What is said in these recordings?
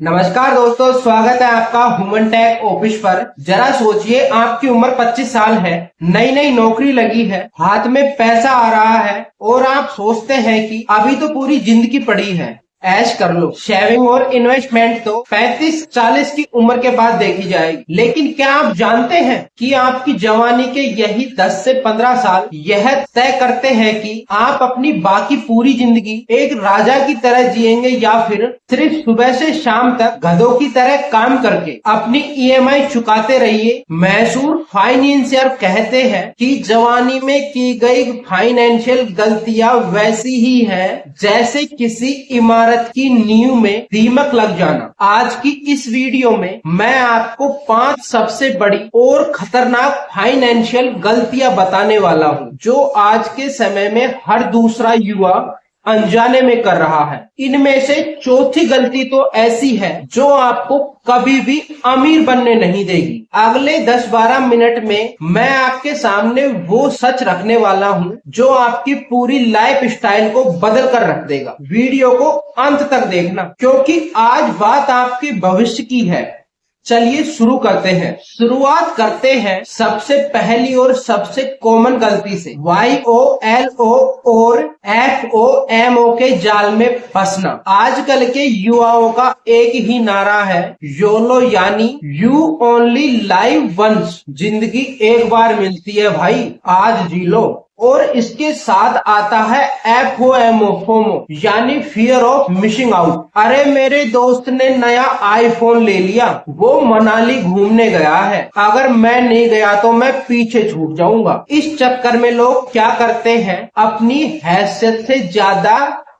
नमस्कार दोस्तों, स्वागत है आपका ह्यूमन टेक ऑफिस पर। जरा सोचिए, आपकी उम्र 25 साल है, नई नई नौकरी लगी है, हाथ में पैसा आ रहा है और आप सोचते हैं कि अभी तो पूरी जिंदगी पड़ी है, ऐश कर लो। शेविंग और इन्वेस्टमेंट तो 35-40 की उम्र के बाद देखी जाएगी। लेकिन क्या आप जानते हैं कि आपकी जवानी के यही 10 से 15 साल यह तय करते हैं कि आप अपनी बाकी पूरी जिंदगी एक राजा की तरह जिएंगे या फिर सिर्फ सुबह से शाम तक गधों की तरह काम करके अपनी ईएमआई चुकाते रहिए। मैसूर फाइनेंशियल कहते हैं कि जवानी में की गई फाइनेंशियल गलतियां वैसी ही है जैसे किसी इमारत की नींव में दीमक लग जाना। आज की इस वीडियो में मैं आपको 5 सबसे बड़ी और खतरनाक फाइनेंशियल गलतियां बताने वाला हूं जो आज के समय में हर दूसरा युवा अनजाने में कर रहा है। इनमें से चौथी गलती तो ऐसी है जो आपको कभी भी अमीर बनने नहीं देगी। अगले 10-12 मिनट में मैं आपके सामने वो सच रखने वाला हूँ जो आपकी पूरी लाइफ स्टाइल को बदल कर रख देगा। वीडियो को अंत तक देखना क्योंकि आज बात आपके भविष्य की है। चलिए शुरू करते हैं। शुरुआत करते हैं सबसे पहली और सबसे कॉमन गलती से, YOLO और FOMO के जाल में फंसना। आजकल के युवाओं का एक ही नारा है, योलो, यानी यू ओनली लाइव वंस। जिंदगी एक बार मिलती है भाई, आज जी लो। और इसके साथ आता है FOMO यानी फियर ऑफ मिसिंग आउट। अरे मेरे दोस्त ने नया आईफोन ले लिया, वो मनाली घूमने गया है, अगर मैं नहीं गया तो मैं पीछे छूट जाऊंगा। इस चक्कर में लोग क्या करते हैं, अपनी हैसियत से ज्यादा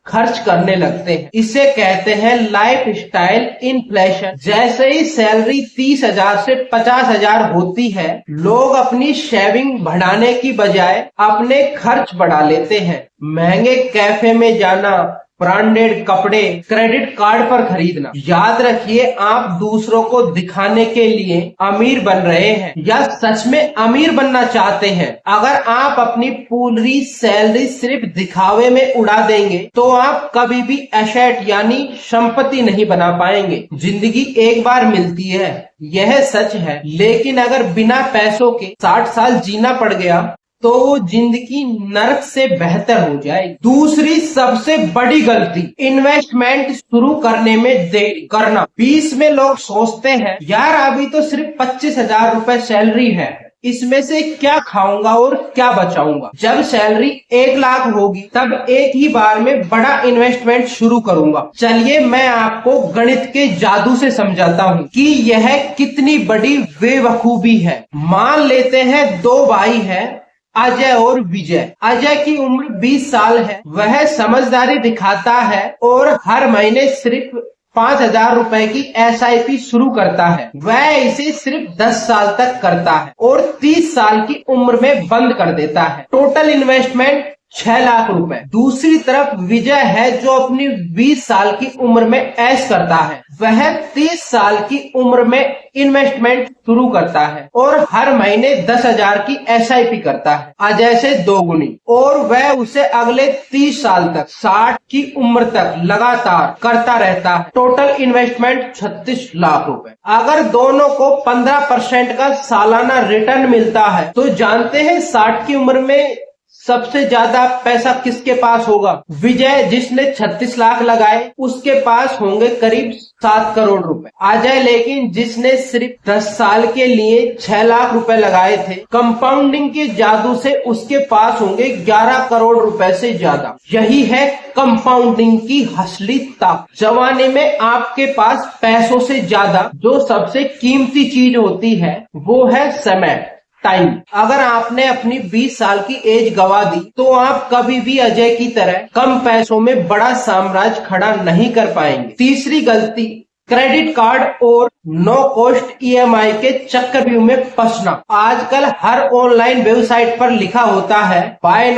खर्च करने लगते हैं। इसे कहते हैं लाइफ स्टाइल इन्फ्लेशन। जैसे ही सैलरी 30,000 से 50,000 होती है, लोग अपनी शेविंग बढ़ाने की बजाय अपने खर्च बढ़ा लेते हैं। महंगे कैफे में जाना, ब्रांडेड कपड़े क्रेडिट कार्ड पर खरीदना। याद रखिए, आप दूसरों को दिखाने के लिए अमीर बन रहे हैं या सच में अमीर बनना चाहते हैं। अगर आप अपनी पूरी सैलरी सिर्फ दिखावे में उड़ा देंगे तो आप कभी भी एसेट यानी संपत्ति नहीं बना पाएंगे। जिंदगी एक बार मिलती है, यह सच है, लेकिन अगर बिना पैसों के 60 साल जीना पड़ गया तो वो जिंदगी नरक से बेहतर हो जाएगी। दूसरी सबसे बड़ी गलती, इन्वेस्टमेंट शुरू करने में देरी करना। 20 में लोग सोचते हैं, यार अभी तो सिर्फ 25,000 रुपए सैलरी है, इसमें से क्या खाऊंगा और क्या बचाऊंगा। जब सैलरी 1 लाख होगी तब एक ही बार में बड़ा इन्वेस्टमेंट शुरू करूंगा। चलिए मैं आपको गणित के जादू से समझाता हूँ कि यह कितनी बड़ी बेवकूफी है। मान लेते हैं 2 भाई हैं, अजय और विजय। अजय की उम्र 20 साल है, वह समझदारी दिखाता है और हर महीने सिर्फ 5,000 रुपए की SIP शुरू करता है। वह इसे सिर्फ 10 साल तक करता है और 30 साल की उम्र में बंद कर देता है। टोटल इन्वेस्टमेंट 6 लाख रुपए। दूसरी तरफ विजय है जो अपनी 20 साल की उम्र में ऐश करता है। वह 30 साल की उम्र में इन्वेस्टमेंट शुरू करता है और हर महीने 10,000 की SIP करता है, अजय से 2 गुनी। और वह उसे अगले 30 साल तक, 60 की उम्र तक लगातार करता रहता है। टोटल इन्वेस्टमेंट 36 लाख रुपए। अगर दोनों को 15% का सालाना रिटर्न मिलता है तो जानते हैं 60 की उम्र में सबसे ज्यादा पैसा किसके पास होगा? विजय, जिसने 36 लाख लगाए, उसके पास होंगे करीब 7 करोड़ रुपए। अजय लेकिन जिसने सिर्फ 10 साल के लिए 6 लाख रुपए लगाए थे, कंपाउंडिंग के जादू से उसके पास होंगे 11 करोड़ रुपए से ज्यादा। यही है कंपाउंडिंग की असली ताकत। जवानी में आपके पास पैसों से ज्यादा जो सबसे कीमती चीज होती है वो है समय, टाइम। अगर आपने अपनी 20 साल की एज गवा दी तो आप कभी भी अजय की तरह कम पैसों में बड़ा साम्राज्य खड़ा नहीं कर पाएंगे। तीसरी गलती, क्रेडिट कार्ड और नो कॉस्ट EMI के चक्रव्यूह में फंसना। आजकल हर ऑनलाइन वेबसाइट पर लिखा होता है बाय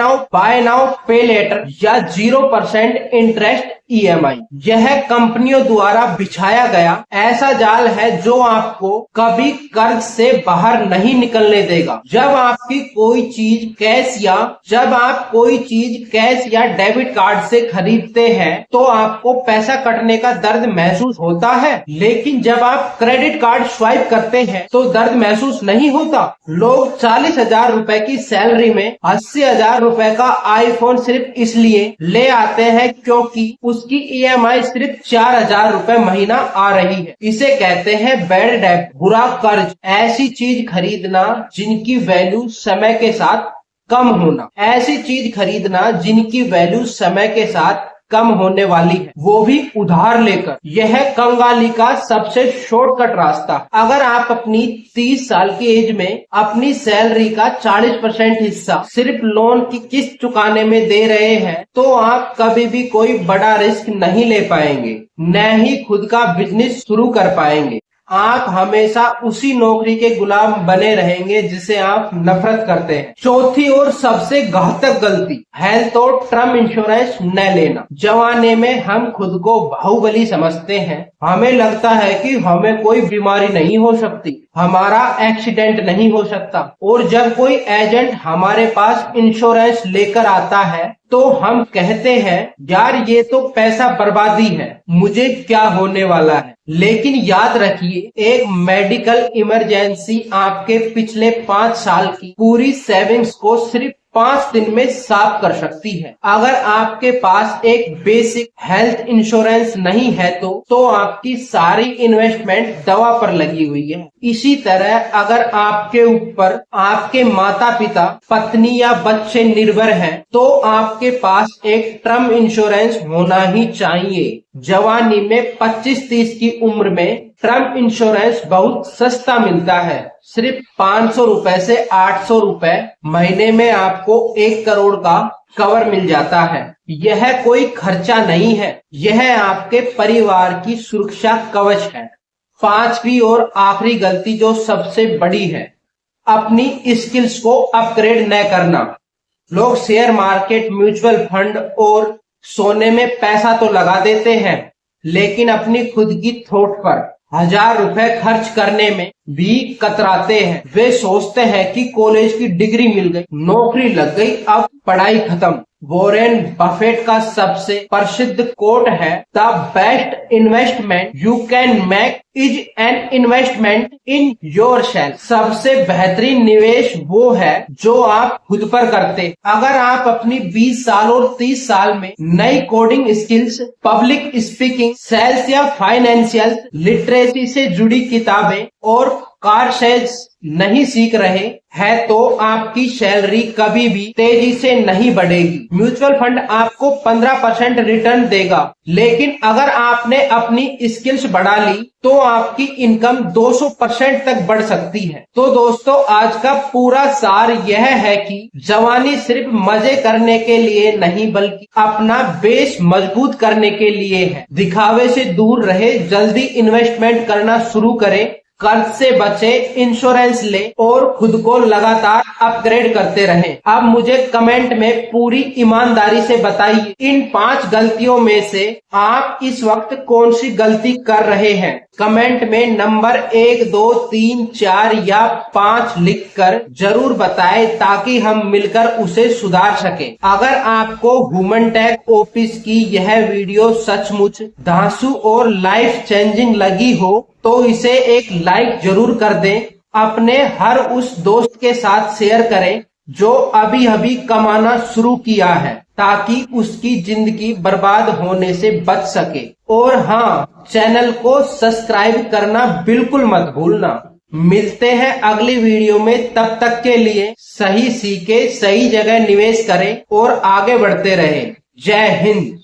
नाउ पे लेटर या 0% इंटरेस्ट EMI। यह कंपनियों द्वारा बिछाया गया ऐसा जाल है जो आपको कभी कर्ज से बाहर नहीं निकलने देगा। जब आप कोई चीज कैश या डेबिट कार्ड से खरीदते हैं तो आपको पैसा कटने का दर्द महसूस होता है, लेकिन जब आप क्रेडिट कार्ड स्वाइप करते हैं तो दर्द महसूस नहीं होता। लोग 40,000 रुपए की सैलरी में 80,000 रुपए का आईफोन सिर्फ इसलिए ले आते हैं क्योंकि उसकी EMI सिर्फ 4,000 रुपए महीना आ रही है। इसे कहते हैं बैड डेट, बुरा कर्ज। ऐसी चीज खरीदना जिनकी वैल्यू समय के साथ कम होना, ऐसी चीज खरीदना जिनकी वैल्यू समय के साथ कम होने वाली है, वो भी उधार लेकर। यह कंगाली का सबसे शॉर्टकट रास्ता। अगर आप अपनी 30 साल की एज में अपनी सैलरी का 40% हिस्सा सिर्फ लोन की किस्त चुकाने में दे रहे हैं तो आप कभी भी कोई बड़ा रिस्क नहीं ले पाएंगे, न ही खुद का बिजनेस शुरू कर पाएंगे। आप हमेशा उसी नौकरी के गुलाम बने रहेंगे जिसे आप नफरत करते हैं। चौथी और सबसे घातक गलती, हेल्थ और टर्म इंश्योरेंस न लेना। जवानी में हम खुद को बाहुबली समझते हैं। हमें लगता है कि हमें कोई बीमारी नहीं हो सकती, हमारा एक्सीडेंट नहीं हो सकता, और जब कोई एजेंट हमारे पास इंश्योरेंस लेकर आता है तो हम कहते हैं यार ये तो पैसा बर्बादी है, मुझे क्या होने वाला है। लेकिन याद रखिए, एक मेडिकल इमरजेंसी आपके पिछले 5 साल की पूरी सेविंग्स को सिर्फ 5 दिन में साफ कर सकती है। अगर आपके पास एक बेसिक हेल्थ इंश्योरेंस नहीं है तो आपकी सारी इन्वेस्टमेंट दवा पर लगी हुई है। इसी तरह अगर आपके ऊपर आपके माता पिता, पत्नी या बच्चे निर्भर हैं तो आपके पास एक टर्म इंश्योरेंस होना ही चाहिए। जवानी में 25-30 की उम्र में टर्म इंश्योरेंस बहुत सस्ता मिलता है। सिर्फ 500 रुपए से 800 रुपए महीने में आपको 1 करोड़ का कवर मिल जाता है। यह कोई खर्चा नहीं है, यह आपके परिवार की सुरक्षा कवच है। 5वीं और आखिरी गलती जो सबसे बड़ी है, अपनी स्किल्स को अपग्रेड न करना। लोग शेयर मार्केट, म्यूचुअल फंड और सोने में पैसा तो लगा देते हैं, लेकिन अपनी खुद की थोट पर 1,000 रुपए खर्च करने में भी कतराते हैं। वे सोचते हैं कि कॉलेज की डिग्री मिल गई, नौकरी लग गई, अब पढ़ाई खत्म। वॉरेन बफेट का सबसे प्रसिद्ध कोट है, the best investment you can make is an investment in yourself. सबसे बेहतरीन निवेश वो है जो आप खुद पर करते। अगर आप अपनी 20 साल और 30 साल में नई coding skills, public speaking, sales या फाइनेंशियल लिटरेसी से जुड़ी किताबें और कार सेल्स नहीं सीख रहे हैं तो आपकी सैलरी कभी भी तेजी से नहीं बढ़ेगी। म्यूचुअल फंड आपको 15% रिटर्न देगा, लेकिन अगर आपने अपनी स्किल्स बढ़ा ली तो आपकी इनकम 200% तक बढ़ सकती है। तो दोस्तों, आज का पूरा सार यह है कि जवानी सिर्फ मजे करने के लिए नहीं बल्कि अपना बेस मजबूत करने के लिए है। दिखावे से दूर रहे, जल्दी इन्वेस्टमेंट करना शुरू करें, कर्ज से बचे, इंश्योरेंस ले और खुद को लगातार अपग्रेड करते रहें। अब मुझे कमेंट में पूरी ईमानदारी से बताइए, इन 5 गलतियों में से आप इस वक्त कौन सी गलती कर रहे हैं। कमेंट में नंबर 1, 2, 3, 4 या 5 लिखकर जरूर बताएं ताकि हम मिलकर उसे सुधार सकें। अगर आपको ह्यूमन टेक ऑफिस की यह वीडियो सचमुच धांसू और लाइफ चेंजिंग लगी हो तो इसे एक लाइक जरूर कर दें। अपने हर उस दोस्त के साथ शेयर करें जो अभी अभी कमाना शुरू किया है, ताकि उसकी जिंदगी बर्बाद होने से बच सके। और हाँ, चैनल को सब्सक्राइब करना बिल्कुल मत भूलना। मिलते हैं अगली वीडियो में, तब तक के लिए सही सीखे, सही जगह निवेश करें और आगे बढ़ते रहें। जय हिंद।